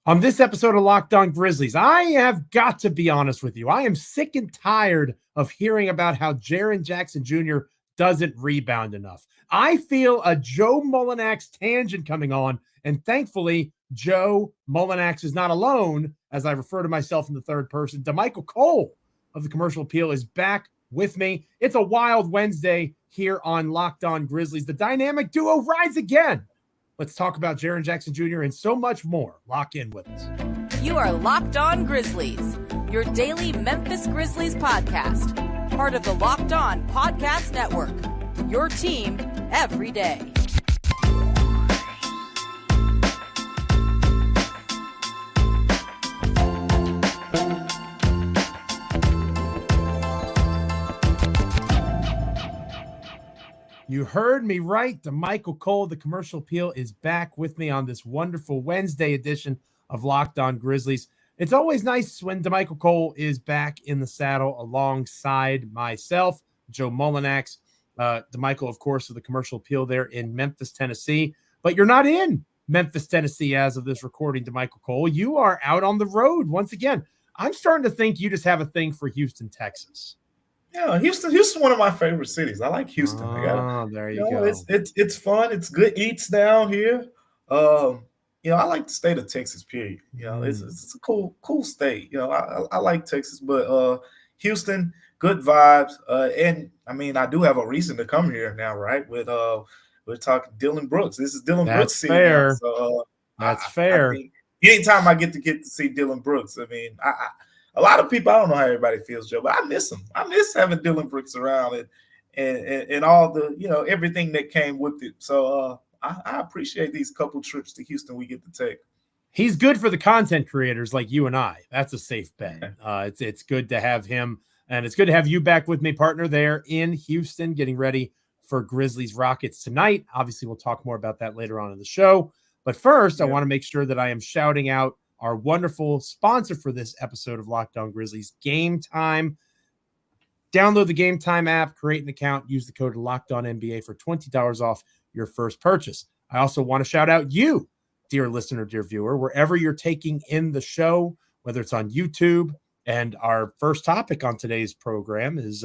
On this episode of Locked On Grizzlies, I have got to be honest with you. I am sick and tired of hearing about how Jaren Jackson Jr. doesn't rebound enough. I feel a Joe Mullinax tangent coming on, and thankfully, Joe Mullinax is not alone, as I refer to myself in the third person. Damichael Cole of the Commercial Appeal is back with me. It's a wild Wednesday here on Locked On Grizzlies. The dynamic duo rides again. Let's talk about Jaren Jackson Jr. and so much more. Lock in with us. You are Locked On Grizzlies, your daily Memphis Grizzlies podcast. Part of the Locked On Podcast Network, your team every day. You heard me right. Damichael Cole, the Commercial Appeal, is back with me on this wonderful Wednesday edition of Locked On Grizzlies. It's always nice when Damichael Cole is back in the saddle alongside myself, Joe Mullinax. Damichael, of course, of the Commercial Appeal there in Memphis, Tennessee. But you're not in Memphis, Tennessee as of this recording, Damichael Cole. You are out on the road once again. I'm starting to think you just have a thing for Houston, Texas. Yeah, Houston's one of my favorite cities. I like Houston. There you go. It's fun. It's good eats down here. I like the state of Texas. Period. It's a cool state. I like Texas, but Houston, good vibes. And I mean, I do have a reason to come here now, right? We're talking Dillon Brooks. This is Dillon Brooks season. Fair. So That's fair. I mean, anytime I get to see Dillon Brooks, I mean, a lot of people, I don't know how everybody feels, Joe, but I miss him. I miss having Dillon Brooks around and all the, everything that came with it. So I appreciate these couple trips to Houston we get to take. He's good for the content creators like you and I. That's a safe bet. It's good to have him, and it's good to have you back with me, partner, there in Houston, getting ready for Grizzlies Rockets tonight. Obviously, we'll talk more about that later on in the show. But first, I want to make sure that I am shouting out our wonderful sponsor for this episode of Locked On Grizzlies, Gametime. Download the Gametime app, create an account, use the code LOCKEDONNBA for $20 off your first purchase. I also want to shout out you, dear listener, dear viewer, wherever you're taking in the show, whether it's on YouTube. And our first topic on today's program is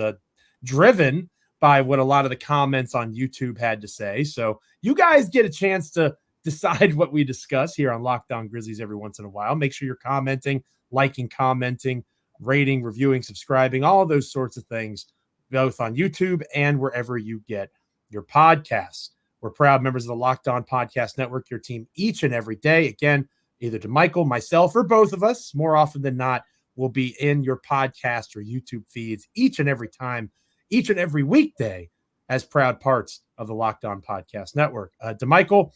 driven by what a lot of the comments on YouTube had to say. So you guys get a chance to decide what we discuss here on Locked On Grizzlies every once in a while. Make sure you're commenting, liking, commenting, rating, reviewing, subscribing, all of those sorts of things, both on YouTube and wherever you get your podcasts. We're proud members of the Locked On Podcast Network, your team each and every day. Again, either Damichael, myself, or both of us, more often than not, will be in your podcast or YouTube feeds each and every time, each and every weekday, as proud parts of the Locked On Podcast Network. Damichael,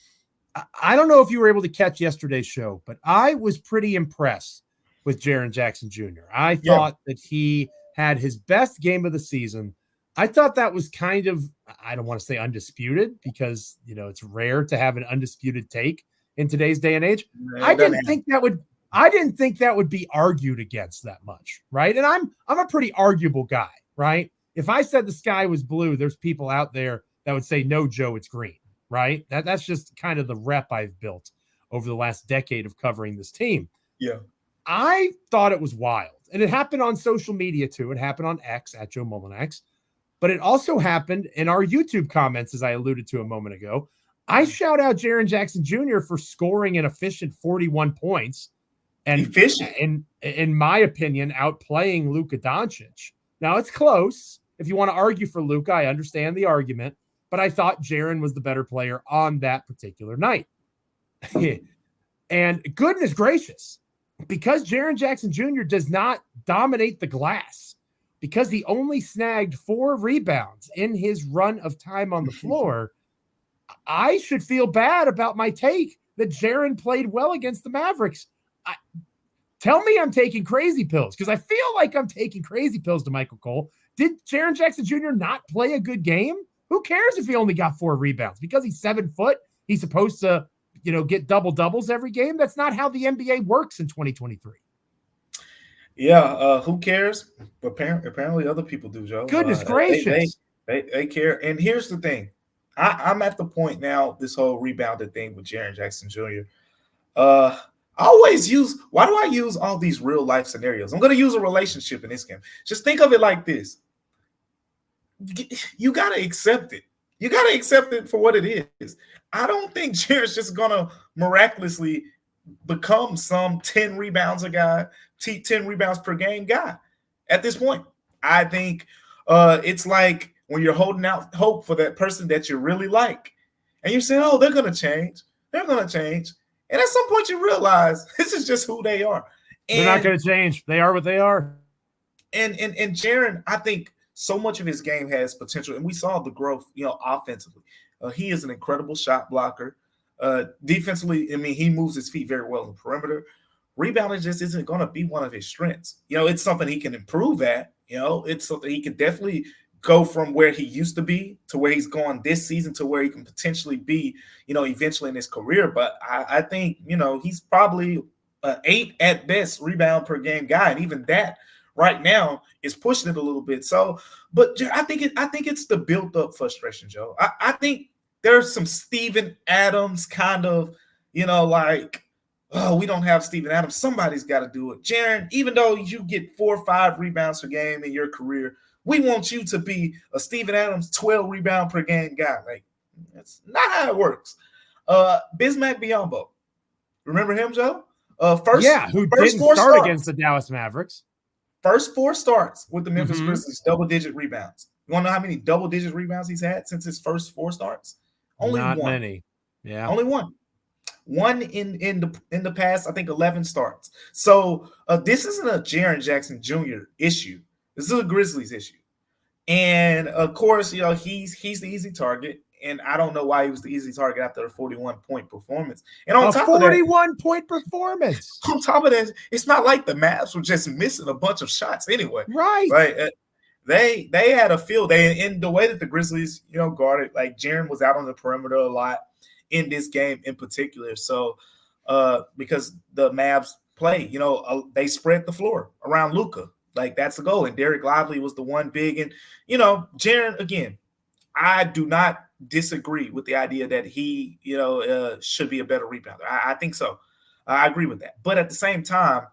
I don't know if you were able to catch yesterday's show, but I was pretty impressed with Jaren Jackson Jr. I thought that he had his best game of the season. I thought that was kind of, I don't want to say undisputed because, it's rare to have an undisputed take in today's day and age. I didn't think that would be argued against that much, right? And I'm a pretty arguable guy, right? If I said the sky was blue, there's people out there that would say, no, Joe, it's green. Right? That's just kind of the rep I've built over the last decade of covering this team. Yeah. I thought it was wild. And it happened on social media too. It happened on X at Joe Mullinax. But it also happened in our YouTube comments, as I alluded to a moment ago. I shout out Jaren Jackson Jr. for scoring an efficient 41 points. And efficient. In my opinion, outplaying Luka Doncic. Now, it's close. If you want to argue for Luka, I understand the argument. But I thought Jaren was the better player on that particular night. And goodness gracious, because Jaren Jackson Jr. does not dominate the glass, because he only snagged 4 rebounds in his run of time on the floor, I should feel bad about my take that Jaren played well against the Mavericks. Tell me I'm taking crazy pills, because I feel like I'm taking crazy pills to Damichael Cole. Did Jaren Jackson Jr. not play a good game? Who cares if he only got 4 rebounds? Because he's 7 foot, he's supposed to, get double doubles every game. That's not how the NBA works in 2023. Yeah, who cares? Apparently other people do, Joe. Goodness gracious. They care. And here's the thing. I'm at the point now, this whole rebounded thing with Jaren Jackson Jr. why do I use all these real life scenarios? I'm going to use a relationship in this game. Just think of it like this. You got to accept it. You got to accept it for what it is. I don't think Jaren's just going to miraculously become some 10 rebounds a guy, 10 rebounds per game guy at this point. I think it's like when you're holding out hope for that person that you really like, and you're saying, oh, they're going to change. They're going to change. And at some point you realize this is just who they are. And they're not going to change. They are what they are. And Jaren, I think so much of his game has potential, and we saw the growth, offensively. He is an incredible shot blocker. Defensively, I mean, he moves his feet very well in the perimeter. Rebounding just isn't going to be one of his strengths. It's something he can improve at. It's something he can definitely go from where he used to be to where he's going this season to where he can potentially be, eventually in his career. But I think, he's probably an 8 at best rebound per game guy. And even that right now is pushing it a little bit. So, but I think it's the built up frustration, Joe. I think there's some Steven Adams kind of, like, oh, we don't have Steven Adams. Somebody's got to do it. Jaren, even though you get 4 or 5 rebounds per game in your career, we want you to be a Steven Adams 12 rebound per game guy. Like, that's not how it works. Bismack Biyombo. Remember him, Joe? Who didn't start against the Dallas Mavericks. First 4 starts with the Memphis Grizzlies, double-digit rebounds. You want to know how many double-digit rebounds he's had since his first 4 starts? Only Not one. Many. Yeah. Only one. One in the past, I think, 11 starts. So this isn't a Jaren Jackson Jr. issue. This is a Grizzlies issue. And, of course, he's the easy target. And I don't know why he was the easy target after a 41-point performance. And on top of that, 41-point performance. On top of that, it's not like the Mavs were just missing a bunch of shots anyway. Right. Right. They had a field day. In the way that the Grizzlies, guarded, like Jaren was out on the perimeter a lot in this game in particular. So because the Mavs play, they spread the floor around Luka. Like, that's the goal. And Derek Lively was the one big. And, Jaren, again, I do not disagree with the idea that he, should be a better rebounder. I think so. I agree with that. But at the same time,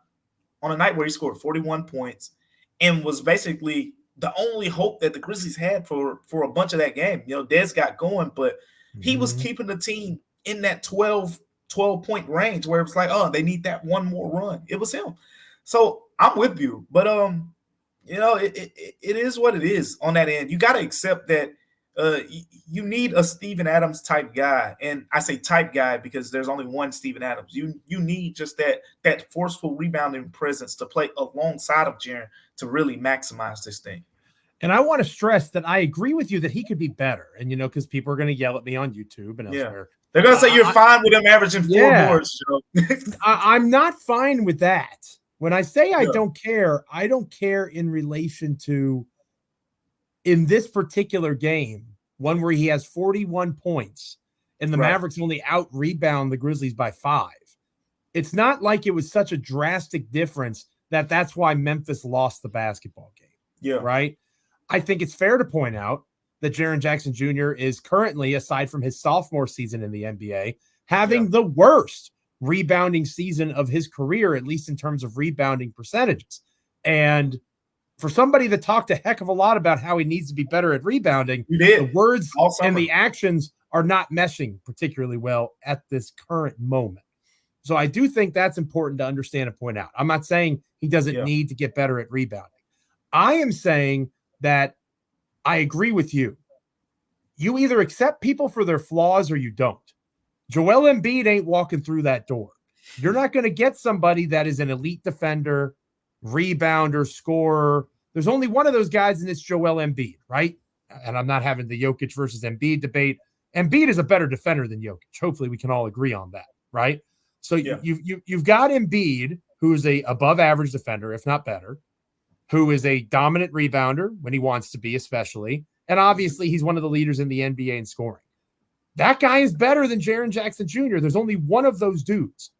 on a night where he scored 41 points and was basically the only hope that the Grizzlies had for a bunch of that game, Dez got going, but he was keeping the team in that 12-point range where it was like, oh, they need that one more run. It was him. So I'm with you, but it is what it is on that end. You got to accept that you need a Steven Adams type guy, and I say type guy because there's only one Steven Adams. You need just that forceful rebounding presence to play alongside of Jaren to really maximize this thing. And I want to stress that I agree with you that he could be better, and because people are going to yell at me on YouTube and elsewhere. They're going to say you're fine with him averaging 4 boards, Joe. I'm not fine with that. When I say I don't care in relation to, in this particular game, one where he has 41 points and the Mavericks only out rebound the Grizzlies by 5. It's not like it was such a drastic difference that's why Memphis lost the basketball game. Yeah. Right. I think it's fair to point out that Jaren Jackson Jr. is currently, aside from his sophomore season in the NBA, having the worst rebounding season of his career, at least in terms of rebounding percentages. And for somebody that talked a heck of a lot about how he needs to be better at rebounding, the words and the actions are not meshing particularly well at this current moment. So I do think that's important to understand and point out. I'm not saying he doesn't need to get better at rebounding. I am saying that I agree with you. You either accept people for their flaws or you don't. Joel Embiid ain't walking through that door. You're not going to get somebody that is an elite defender, rebounder, scorer. There's only one of those guys, and it's Joel Embiid, right? And I'm not having the Jokic versus Embiid debate. Embiid is a better defender than Jokic. Hopefully we can all agree on that, right? So you've got Embiid, who is a above average defender, if not better, who is a dominant rebounder when he wants to be, especially. And obviously he's one of the leaders in the NBA in scoring. That guy is better than Jaren Jackson Jr. There's only one of those dudes.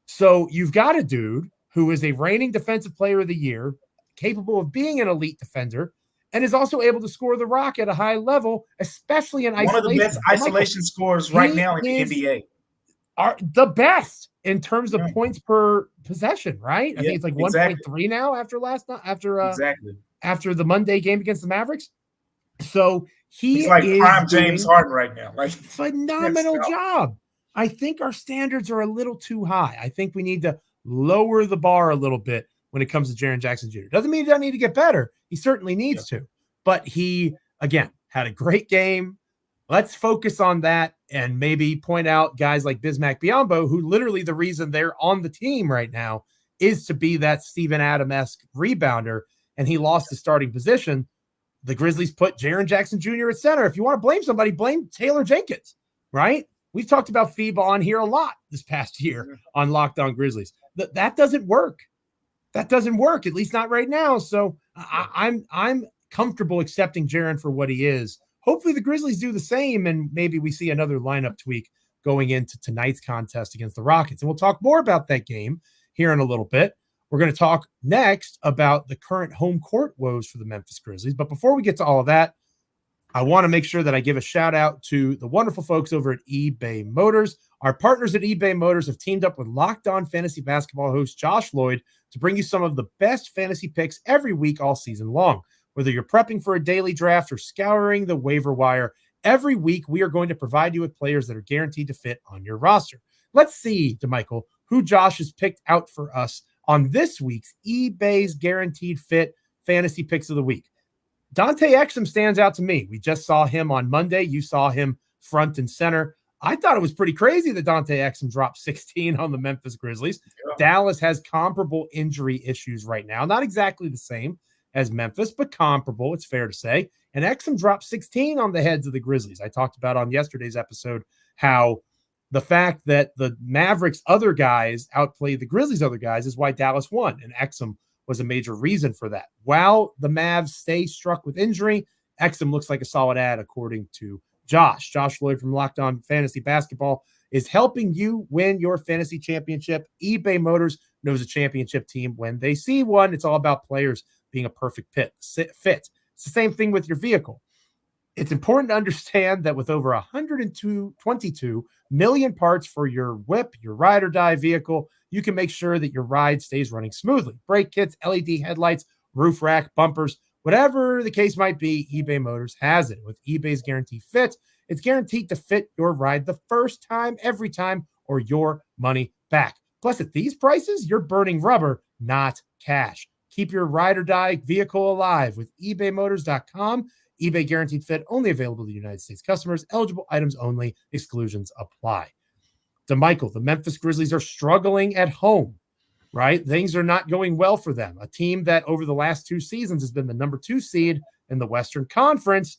So you've got a dude who is a reigning defensive player of the year, capable of being an elite defender, and is also able to score the rock at a high level, especially in isolation. One of the best isolation scorers right now in the NBA. are the best in terms of points per possession, right? I think it's like 1.3 now after the Monday game against the Mavericks. So he's like prime James Harden right now. Like phenomenal job. I think our standards are a little too high. I think we need to lower the bar a little bit when it comes to Jaren Jackson Jr. Doesn't mean he doesn't need to get better. He certainly needs to. But he, again, had a great game. Let's focus on that and maybe point out guys like Bismack Biyombo, who literally the reason they're on the team right now is to be that Steven Adams-esque rebounder, and he lost his starting position. The Grizzlies put Jaren Jackson Jr. at center. If you want to blame somebody, blame Taylor Jenkins, right? We've talked about FIBA on here a lot this past year on Locked On Grizzlies. That doesn't work. That doesn't work, at least not right now. So I'm comfortable accepting Jaren for what he is. Hopefully the Grizzlies do the same, and maybe we see another lineup tweak going into tonight's contest against the Rockets. And we'll talk more about that game here in a little bit. We're going to talk next about the current home court woes for the Memphis Grizzlies. But before we get to all of that, I want to make sure that I give a shout out to the wonderful folks over at eBay Motors. Our partners at eBay Motors have teamed up with Locked On Fantasy Basketball host Josh Lloyd to bring you some of the best fantasy picks every week all season long. Whether you're prepping for a daily draft or scouring the waiver wire, every week we are going to provide you with players that are guaranteed to fit on your roster. Let's see, Damichael, who Josh has picked out for us on this week's eBay's Guaranteed Fit Fantasy Picks of the Week. Dante Exum stands out to me. We just saw him on Monday. You saw him front and center. I thought it was pretty crazy that Dante Exum dropped 16 on the Memphis Grizzlies. Yeah. Dallas has comparable injury issues right now. Not exactly the same as Memphis, but comparable, it's fair to say. And Exum dropped 16 on the heads of the Grizzlies. I talked about on yesterday's episode how the fact that the Mavericks' other guys outplayed the Grizzlies' other guys is why Dallas won, and Exum was a major reason for that. While the Mavs stay struck with injury, Exum looks like a solid ad, according to Josh. Josh Lloyd from Locked On Fantasy Basketball is helping you win your fantasy championship. eBay Motors knows a championship team when they see one. It's all about players being a perfect fit. It's the same thing with your vehicle. It's important to understand that with over 122 million parts for your whip, your ride or die vehicle, you can make sure that your ride stays running smoothly. Brake kits, LED headlights, roof rack, bumpers, whatever the case might be, eBay Motors has it. With eBay's Guaranteed Fit, it's guaranteed to fit your ride the first time, every time, or your money back. Plus, at these prices, you're burning rubber, not cash. Keep your ride or die vehicle alive with ebaymotors.com. eBay Guaranteed Fit, only available to United States customers. Eligible items only. Exclusions apply. Damichael, the Memphis Grizzlies are struggling at home, right? Things are not going well for them. A team that over the last 2 seasons has been the number 2 seed in the Western Conference.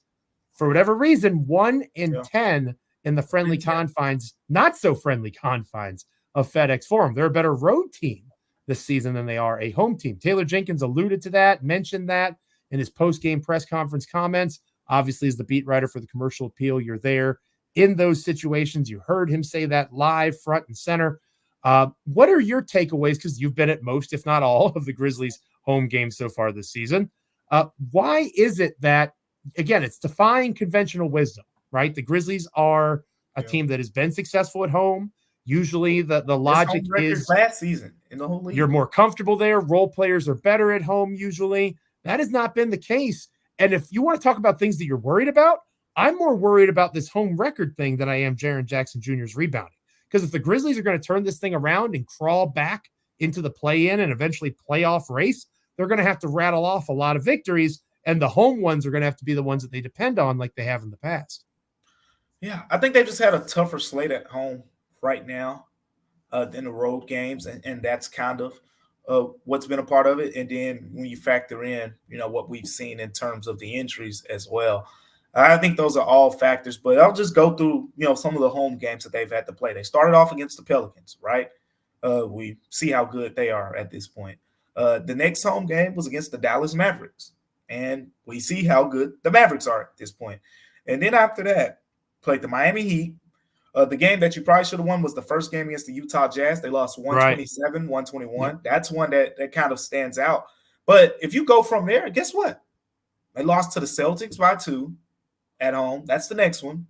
For whatever reason, 1-10 in the friendly confines, not so friendly confines of FedExForum. They're a better road team this season than they are a home team. Taylor Jenkins alluded to that, mentioned that in his post-game press conference comments. Obviously, as the beat writer for the Commercial Appeal, you're there in those situations. You heard him say that live, front and center. What are your takeaways? Because you've been at most, if not all, of the Grizzlies' home games so far this season. Why is it that, again, it's defying conventional wisdom, right? The Grizzlies are a team that has been successful at home. Usually the logic is last season in the whole league. You're more comfortable there. Role players are better at home usually. That has not been the case. And if you want to talk about things that you're worried about, I'm more worried about this home record thing than I am Jaren Jackson Jr.'s rebounding. Because if the Grizzlies are going to turn this thing around and crawl back into the play-in and eventually playoff race, they're going to have to rattle off a lot of victories, and the home ones are going to have to be the ones that they depend on like they have in the past. Yeah, I think they've just had a tougher slate at home right now than the road games, and that's kind of what's been a part of it. And then when you factor in, what we've seen in terms of the injuries as well, I think those are all factors. But I'll just go through, some of the home games that they've had to play. They started off against the Pelicans, right? We see how good they are at this point. The next home game was against the Dallas Mavericks, and we see how good the Mavericks are at this point. And then after that, played the Miami Heat. The game that you probably should have won was the first game against the Utah Jazz. They lost 127, 121. Yeah. That's one that kind of stands out. But if you go from there, guess what? They lost to the Celtics by 2 at home. That's the next one.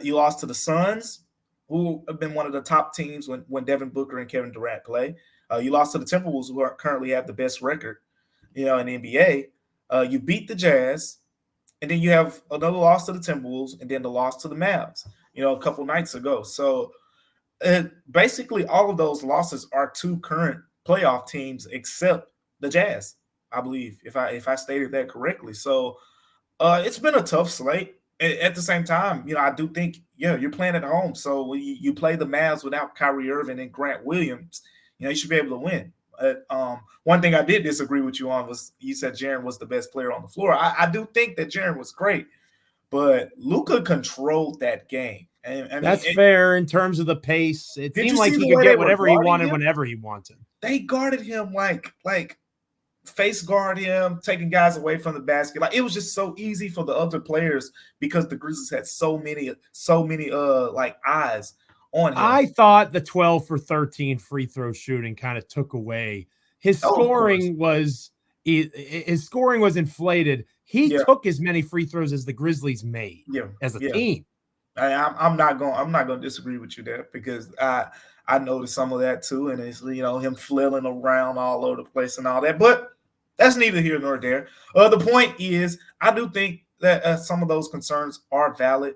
You lost to the Suns who have been one of the top teams when Devin Booker and Kevin Durant play. You lost to the Timberwolves, who currently have the best record, in the NBA. You beat the Jazz, and then you have another loss to the Timberwolves, and then the loss to the Mavs, a couple nights ago. So basically all of those losses are to current playoff teams except the Jazz, I believe, if I stated that correctly. So it's been a tough slate. At the same time, I do think, you're playing at home. So when you play the Mavs without Kyrie Irving and Grant Williams, you should be able to win. One thing I did disagree with you on was you said Jaren was the best player on the floor. I do think that Jaren was great, but Luka controlled that game. And that's fair in terms of the pace. It seemed like he could get whatever he wanted whenever he wanted. They guarded him like face guard him, taking guys away from the basket. Like, it was just so easy for the other players because the Grizzlies had so many eyes on him. I thought the 12 for 13 free throw shooting kind of took away his scoring. His scoring was inflated. He took as many free throws as the Grizzlies made as a team. I'm not going to disagree with you there, because I noticed some of that too, and it's him flailing around all over the place and all that. But that's neither here nor there. The point is, I do think that some of those concerns are valid.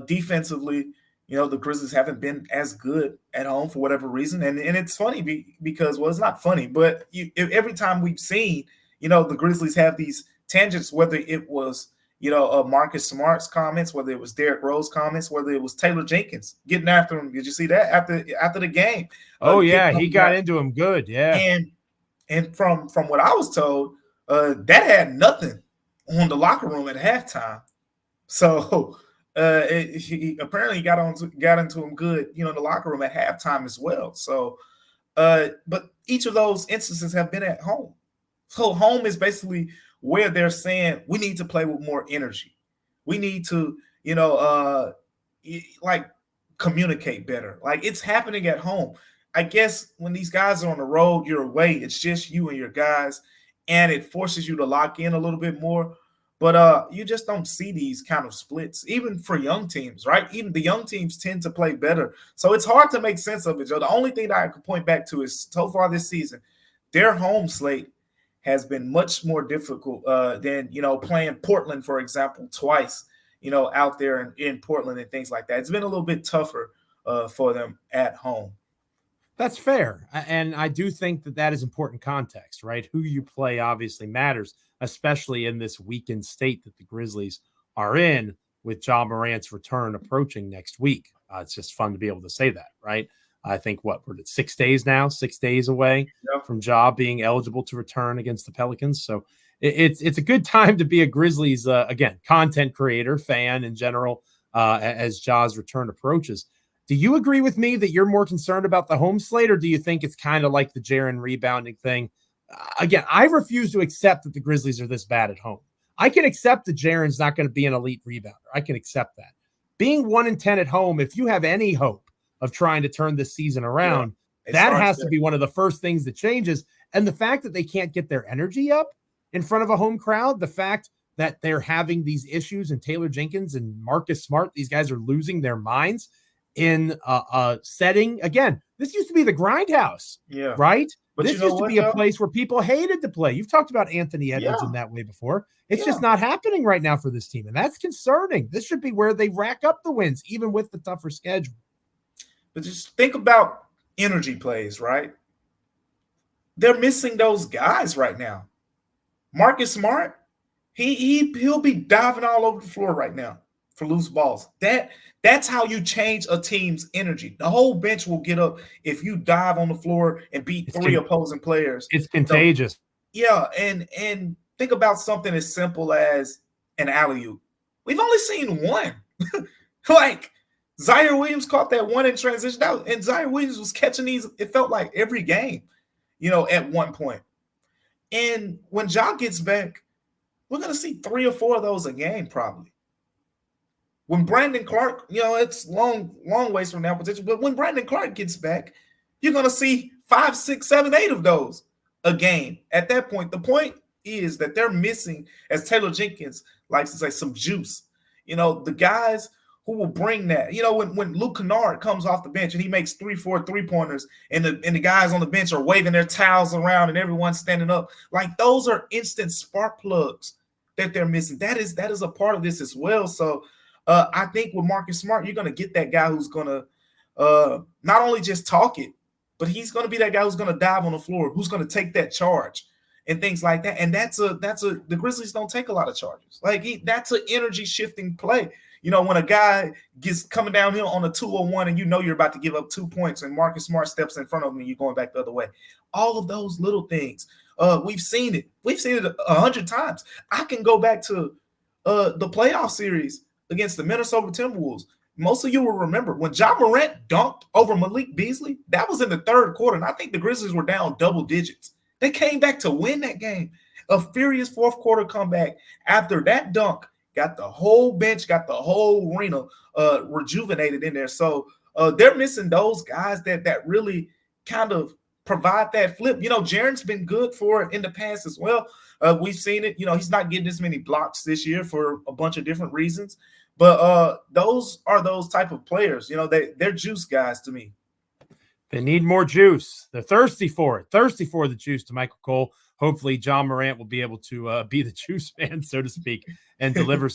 Defensively, the Grizzlies haven't been as good at home for whatever reason, and it's funny because it's not funny, but every time we've seen the Grizzlies have these tangents, whether it was Marcus Smart's comments, whether it was Derrick Rose comments, whether it was Taylor Jenkins getting after him. Did you see that after the game? He got into him good. Yeah. And from what I was told, that had nothing on the locker room at halftime. So he apparently got into him good, in the locker room at halftime as well. So, but each of those instances have been at home. So home is basically where they're saying we need to play with more energy. We need to, communicate better. Like, it's happening at home. I guess when these guys are on the road, you're away. It's just you and your guys, and it forces you to lock in a little bit more. But you just don't see these kind of splits, even for young teams, right? Even the young teams tend to play better. So it's hard to make sense of it, Joe. The only thing that I can point back to is so far this season, their home slate has been much more difficult than, playing Portland, for example, twice, out there in Portland and things like that. It's been a little bit tougher for them at home. That's fair. And I do think that is important context, right? Who you play obviously matters, especially in this weakened state that the Grizzlies are in, with Ja Morant's return approaching next week. It's just fun to be able to say that, right? I think we're at 6 days now, 6 days away from Ja being eligible to return against the Pelicans. So it's a good time to be a Grizzlies, again, content creator, fan in general, as Ja's return approaches. Do you agree with me that you're more concerned about the home slate, or do you think it's kind of like the Jaren rebounding thing? Again, I refuse to accept that the Grizzlies are this bad at home. I can accept that Jaren's not going to be an elite rebounder. I can accept that. Being 1-10 at home, if you have any hope of trying to turn this season around, that has to be one of the first things that changes. And the fact that they can't get their energy up in front of a home crowd, the fact that they're having these issues, and Taylor Jenkins and Marcus Smart, these guys are losing their minds in a setting. Again, this used to be the Grindhouse, right? But this used to be a place where people hated to play. You've talked about Anthony Edwards in that way before. It's just not happening right now for this team, and that's concerning. This should be where they rack up the wins, even with the tougher schedule. But just think about energy plays, right? They're missing those guys right now. Marcus Smart, he'll be diving all over the floor right now for loose balls. That's how you change a team's energy. The whole bench will get up if you dive on the floor and beat three opposing players. It's contagious. So, and think about something as simple as an alley-oop. We've only seen one. Like, Zaire Williams caught that one in transition, and Zaire Williams was catching these, it felt like every game, at one point. And when Ja gets back, we're going to see 3 or 4 of those a game probably. When Brandon Clark, it's long ways from now potential, but when Brandon Clark gets back, you're going to see 5, 6, 7, 8 of those a game. At that point, the point is that they're missing, as Taylor Jenkins likes to say, some juice. The guys who will bring that. You know, when Luke Kennard comes off the bench and he makes 3-4 3-pointers and the guys on the bench are waving their towels around and everyone's standing up, like those are instant spark plugs that they're missing. That is a part of this as well. So I think with Marcus Smart, you're going to get that guy who's going to not only just talk it, but he's going to be that guy who's going to dive on the floor, who's going to take that charge and things like that. And the Grizzlies don't take a lot of charges. Like that's an energy shifting play. You know, when a guy gets coming downhill on a 2-on-1 and you know you're about to give up 2 points and Marcus Smart steps in front of him and you're going back the other way. All of those little things. We've seen it. We've seen it 100 times. I can go back to the playoff series against the Minnesota Timberwolves. Most of you will remember when Ja Morant dunked over Malik Beasley, that was in the third quarter, and I think the Grizzlies were down double digits. They came back to win that game. A furious fourth quarter comeback after that dunk. Got the whole bench, got the whole arena rejuvenated in there. So they're missing those guys that really kind of provide that flip. You know, Jaren's been good for it in the past as well. We've seen it. You know, he's not getting as many blocks this year for a bunch of different reasons. But those are those type of players. You know, they're juice guys to me. They need more juice. They're thirsty for it. Thirsty for the juice, Damichael Cole. Hopefully, John Morant will be able to be the juice man, so to speak, and deliver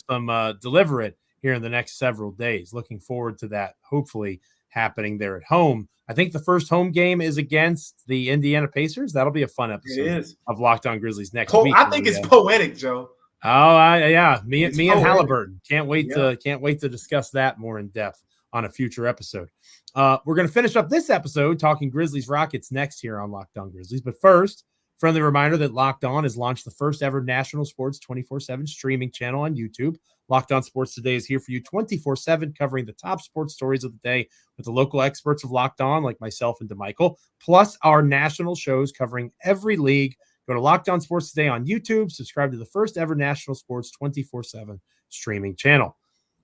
it here in the next several days. Looking forward to that, hopefully, happening there at home. I think the first home game is against the Indiana Pacers. That'll be a fun episode of Locked On Grizzlies next week. I think it's poetic, Joe. Oh, yeah. Me and Halliburton. Can't wait to discuss that more in depth on a future episode. We're going to finish up this episode talking Grizzlies Rockets next here on Locked On Grizzlies. But first, friendly reminder that Locked On has launched the first ever national sports 24/7 streaming channel on YouTube. Locked On Sports Today is here for you 24/7, covering the top sports stories of the day with the local experts of Locked On, like myself and Damichael, plus our national shows covering every league. Go to Locked On Sports Today on YouTube. Subscribe to the first ever national sports 24/7 streaming channel.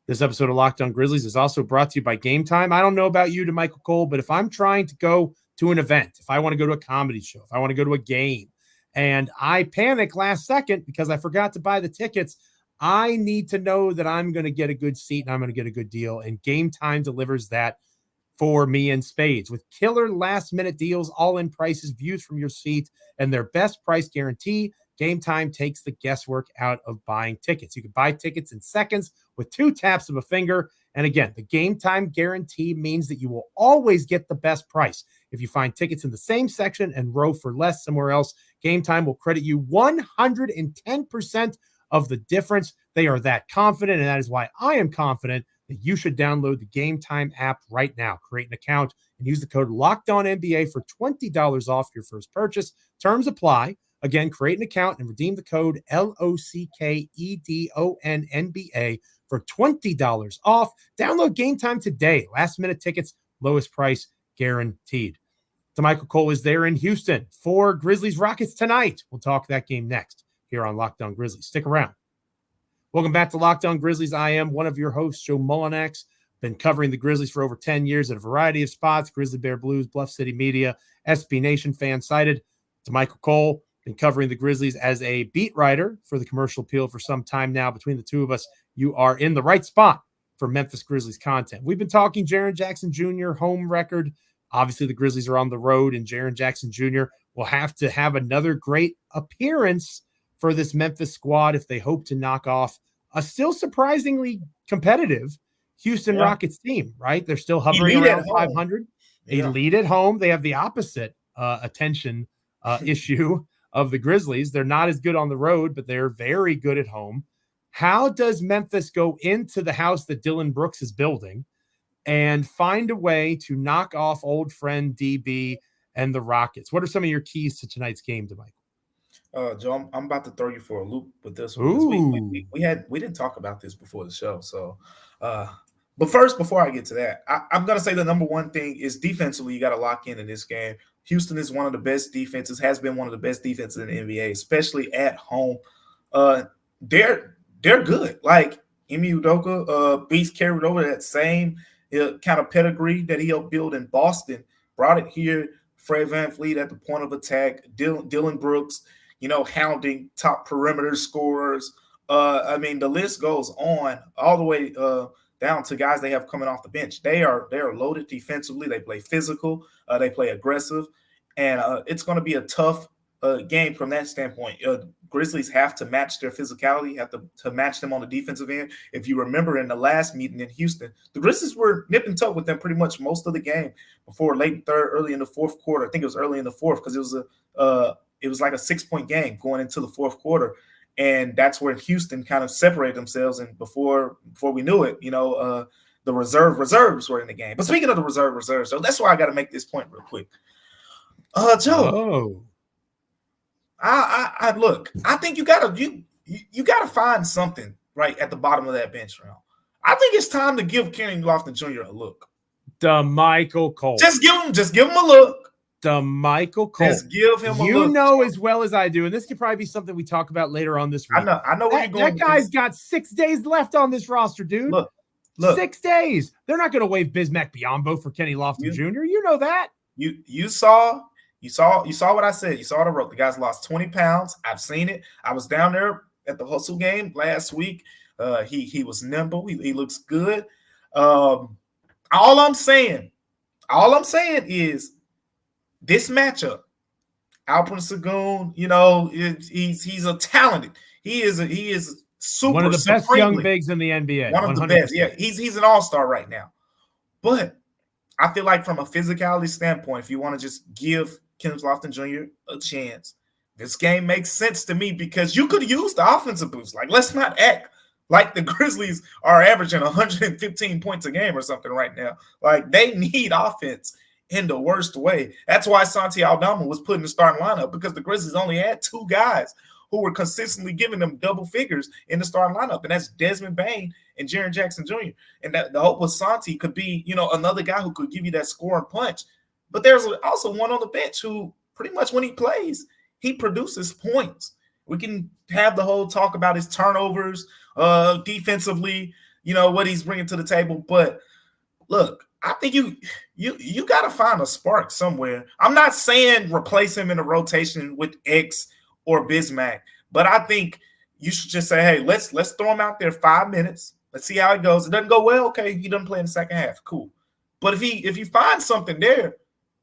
This episode of Locked On Grizzlies is also brought to you by Gametime. I don't know about you, Damichael Cole, but if I'm trying to go to an event, if I want to go to a comedy show, if I want to go to a game, and I panic last second because I forgot to buy the tickets, I need to know that I'm going to get a good seat and I'm going to get a good deal. And Gametime delivers that for me in spades with killer last-minute deals, all-in prices, views from your seat, and their best price guarantee. Gametime takes the guesswork out of buying tickets. You can buy tickets in seconds with 2 taps of a finger. And again, the Gametime guarantee means that you will always get the best price. If you find tickets in the same section and row for less somewhere else, Gametime will credit you 110% of the difference. They are that confident, and that is why I am confident that you should download the Gametime app right now. Create an account and use the code LOCKEDONNBA for $20 off your first purchase. Terms apply. Again, create an account and redeem the code LOCKEDONNBA for $20 off. Download Gametime today. Last-minute tickets, lowest price guaranteed. Damichael Cole is there in Houston for Grizzlies Rockets tonight. We'll talk that game next here on Locked On Grizzlies. Stick around. Welcome back to Locked On Grizzlies. I am one of your hosts, Joe Mullinax. Been covering the Grizzlies for over 10 years at a variety of spots: Grizzly Bear Blues, Bluff City Media, SB Nation, Fan-Sided. Damichael Cole, been covering the Grizzlies as a beat writer for the Commercial Appeal for some time now. Between the two of us, you are in the right spot for Memphis Grizzlies content. We've been talking Jaren Jackson Jr., home record. Obviously, the Grizzlies are on the road, and Jaren Jackson Jr. will have to have another great appearance for this Memphis squad if they hope to knock off a still surprisingly competitive Houston Rockets team, right? They're still hovering around 500. They lead at home. They have the opposite attention issue of the Grizzlies. They're not as good on the road, but they're very good at home. How does Memphis go into the house that Dillon Brooks is building and find a way to knock off old friend DB and the Rockets? What are some of your keys to tonight's game, Damichael? Joe, I'm about to throw you for a loop with this one. We didn't talk about this before the show. So, but first, before I get to that, I'm going to say the number one thing is defensively, you got to lock in this game. Houston is one of the best defenses, has been one of the best defenses in the NBA, especially at home. They're good. Like Ime Udoka, Beast carried over that same kind of pedigree that he helped build in Boston, brought it here. Fred VanVleet at the point of attack, Dillon Brooks, hounding top perimeter scorers. I mean, the list goes on all the way. down to guys they have coming off the bench. They are loaded defensively. They play physical. They play aggressive. And it's going to be a tough game from that standpoint. Grizzlies have to match their physicality, have to match them on the defensive end. If you remember in the last meeting in Houston, the Grizzlies were nip and tuck with them pretty much most of the game before late third, early in the fourth quarter. I think it was early in the fourth because it was like a 6-point game going into the fourth quarter. And that's where Houston kind of separated themselves. And before we knew it, the reserves were in the game. But speaking of the reserves, so that's why I got to make this point real quick. Joe. I look. I think you gotta find something right at the bottom of that bench round. I think it's time to give Kenny Lofton Jr. a look. Damichael Cole. Just give him a look. Damichael Cole. Just give him a look. You know as well as I do, and this could probably be something we talk about later on this week. I know where you're going. That guy's got 6 days left on this roster, dude. Look. 6 days. They're not going to waive Bismack Biyombo for Kenny Lofton Jr. You know that. You saw what I said. You saw what I wrote. The guy's lost 20 pounds. I've seen it. I was down there at the Hustle game last week. He was nimble. He looks good. All I'm saying is this matchup, Alperen Sengun, he's a talented. He is super. One of the best young bigs in the NBA. One of 100%. The best. Yeah, he's an all-star right now. But I feel like from a physicality standpoint, if you want to just give Kenneth Lofton Jr. a chance, this game makes sense to me because you could use the offensive boost. Like, let's not act like the Grizzlies are averaging 115 points a game or something right now. Like, they need offense in the worst way. That's why Santi Aldama was put in the starting lineup, because the Grizzlies only had 2 guys who were consistently giving them double figures in the starting lineup, and that's Desmond Bane and Jaren Jackson Jr. And that the hope was Santi could be, another guy who could give you that scoring punch. But there's also one on the bench who pretty much when he plays, he produces points. We can have the whole talk about his turnovers defensively, what he's bringing to the table. But look, I think you got to find a spark somewhere. I'm not saying replace him in a rotation with X or Bismack, but I think you should just say, hey, let's throw him out there 5 minutes. Let's see how it goes. It doesn't go well, okay, he doesn't play in the second half. Cool. But if you find something there,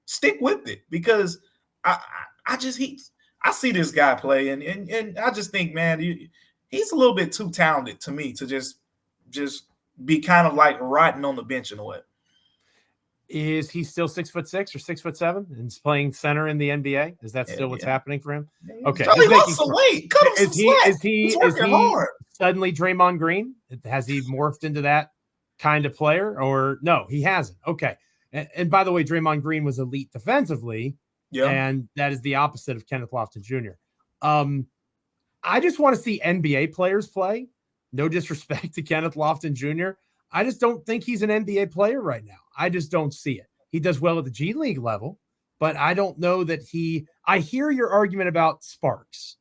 stick with it, because I see this guy play, and I just think, man, he's a little bit too talented to me to just be kind of like rotting on the bench in a way. Is he still 6'6" or 6'7" and is playing center in the NBA? Is that still what's happening for him? Okay. He lost some weight. Cut him some slack. Is he suddenly Draymond Green? Has he morphed into that kind of player, or no, he hasn't? Okay. And by the way, Draymond Green was elite defensively, and that is the opposite of Kenneth Lofton Jr. I just want to see NBA players play. No disrespect to Kenneth Lofton Jr. I just don't think he's an NBA player right now. I just don't see it. He does well at the G League level, but I don't know that I hear your argument about sparks.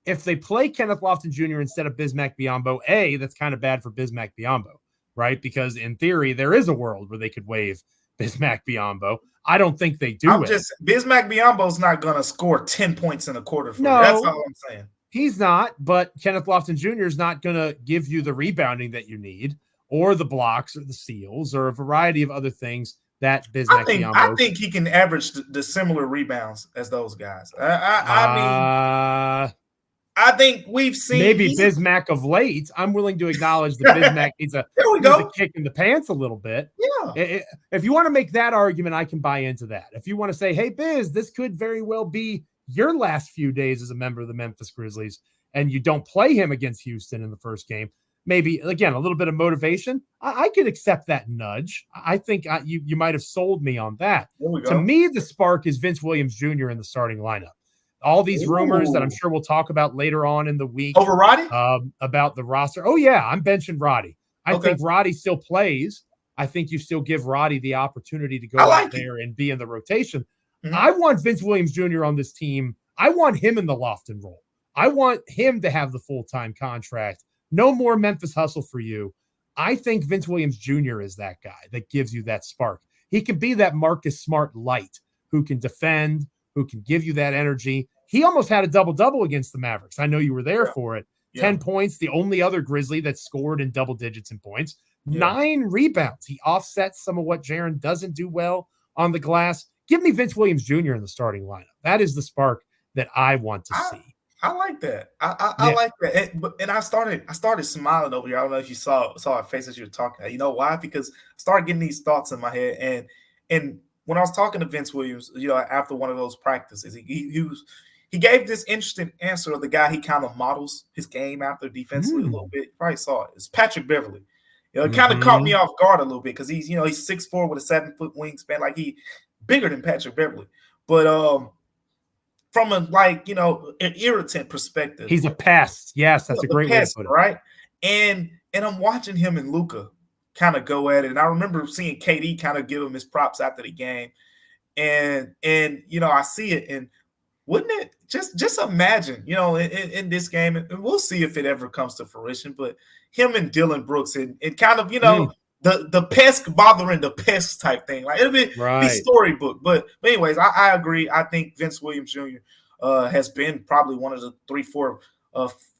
If they play Kenneth Lofton Jr. instead of Bismack Biyombo, that's kind of bad for Bismack Biyombo, right? Because in theory, there is a world where they could waive Bismack Biyombo. I don't think they do. Bismack Biyombo's not going to score 10 points in a quarter. That's all I'm saying. He's not, but Kenneth Lofton Jr. is not going to give you the rebounding that you need, or the blocks, or the steals, or a variety of other things that Bismack Biyombo. I think he can average the similar rebounds as those guys. I think we've seen maybe Bismack of late. I'm willing to acknowledge that Bismack needs a kick in the pants a little bit. Yeah. If you want to make that argument, I can buy into that. If you want to say, hey, Biz, this could very well be your last few days as a member of the Memphis Grizzlies, and you don't play him against Houston in the first game, maybe, again, a little bit of motivation, I could accept that nudge. I think you might have sold me on that. To me, the spark is Vince Williams Jr. in the starting lineup. All these rumors that I'm sure we'll talk about later on in the week. Over Roddy? About the roster. Oh, yeah, I'm benching Roddy. I think Roddy still plays. I think you still give Roddy the opportunity to go out there and be in the rotation. Mm-hmm. I want Vince Williams Jr. on this team. I want him in the Lofton role. I want him to have the full-time contract. No more Memphis hustle for you. I think Vince Williams Jr. is that guy that gives you that spark. He can be that Marcus Smart light who can defend, who can give you that energy. He almost had a double-double against the Mavericks. I know you were there for it. 10 points, the only other Grizzly that scored in double digits in points. 9 rebounds. He offsets some of what Jaren doesn't do well on the glass. Give me Vince Williams Jr. in the starting lineup. That is the spark that I want to see. I like that. I like that. And I started smiling over here. I don't know if you saw our face as you were talking. You know why? Because I started getting these thoughts in my head. And when I was talking to Vince Williams, after one of those practices, he gave this interesting answer of the guy he kind of models his game after defensively a little bit. You probably saw it. It's Patrick Beverley. It kind of caught me off guard a little bit because he's 6'4" with a 7-foot wingspan, like he bigger than Patrick Beverley. But from an irritant perspective, he's a pest. Yes, that's a great way to put it. Right? And I'm watching him and Luka kind of go at it. And I remember seeing KD kind of give him his props after the game. And I see it, and wouldn't it just imagine, in this game, and we'll see if it ever comes to fruition, but him and Dillon Brooks and kind of, the pest bothering the pest type thing. Like it'll be storybook. But anyways, I agree. I think Vince Williams Jr. Has been probably one of the 3-4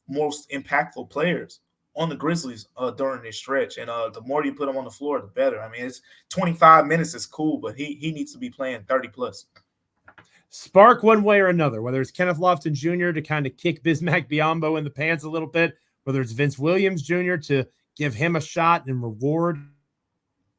most impactful players on the Grizzlies during this stretch. And the more you put him on the floor, the better. I mean, it's 25 minutes is cool, but he needs to be playing 30 plus. Spark one way or another, whether it's Kenneth Lofton Jr. to kind of kick Bismack Biyombo in the pants a little bit, whether it's Vince Williams Jr. to give him a shot and reward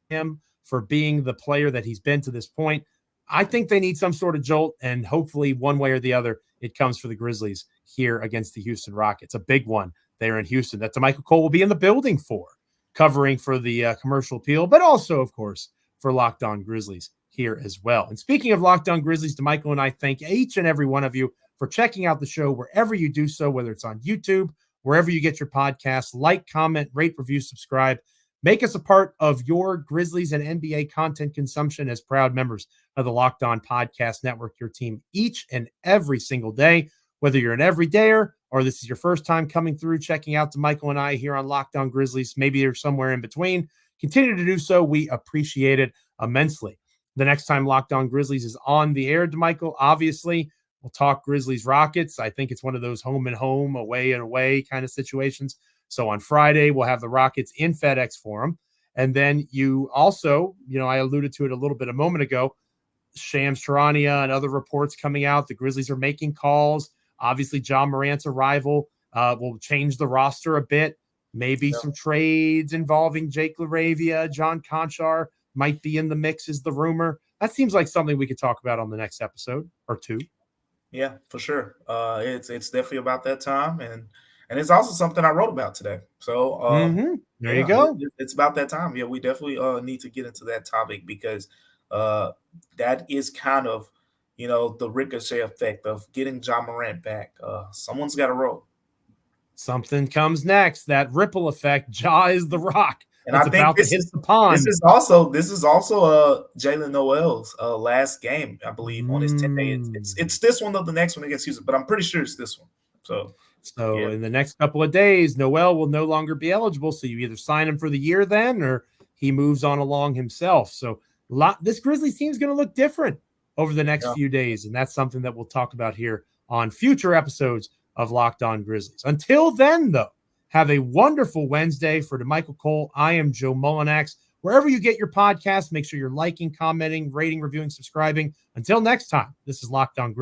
him for being the player that he's been to this point. I think they need some sort of jolt, and hopefully one way or the other, it comes for the Grizzlies here against the Houston Rockets. A big one there in Houston that Damichael Cole will be in the building for, covering for the commercial appeal, but also, of course, for Locked On Grizzlies here as well. And speaking of Locked On Grizzlies, Damichael and I thank each and every one of you for checking out the show wherever you do so, whether it's on YouTube, wherever you get your podcasts. Like, comment, rate, review, subscribe. Make us a part of your Grizzlies and NBA content consumption as proud members of the Locked On Podcast Network, your team each and every single day. Whether you're an everydayer or this is your first time coming through, checking out Damichael and I here on Locked On Grizzlies, maybe you're somewhere in between, continue to do so. We appreciate it immensely. The next time Locked On Grizzlies is on the air, Damichael, obviously, we'll talk Grizzlies Rockets. I think it's one of those home and home, away and away kind of situations. So on Friday, we'll have the Rockets in FedExForum. And then you also, I alluded to it a little bit a moment ago, Shams Charania and other reports coming out. The Grizzlies are making calls. Obviously, John Morant's arrival will change the roster a bit. Maybe some trades involving Jake LaRavia, John Conchar might be in the mix is the rumor. That seems like something we could talk about on the next episode or two. Yeah, for sure. It's definitely about that time. And it's also something I wrote about today. So there you go. It's about that time. Yeah, we definitely need to get into that topic because that is kind of, the ricochet effect of getting John Morant back. Someone's got to roll. Something comes next. That ripple effect. Ja is the rock. And I think this is the pond. This is also Jalen Noel's last game, I believe, on his 10-day. It's this one or the next one against Houston, but I'm pretty sure it's this one. So in the next couple of days, Noel will no longer be eligible. So you either sign him for the year then, or he moves on along himself. So this Grizzlies team is going to look different over the next few days, and that's something that we'll talk about here on future episodes of Locked On Grizzlies. Until then, though, have a wonderful Wednesday. For Damichael Cole, I am Joe Mullinax. Wherever you get your podcast, make sure you're liking, commenting, rating, reviewing, subscribing. Until next time, this is Locked On Grizzlies.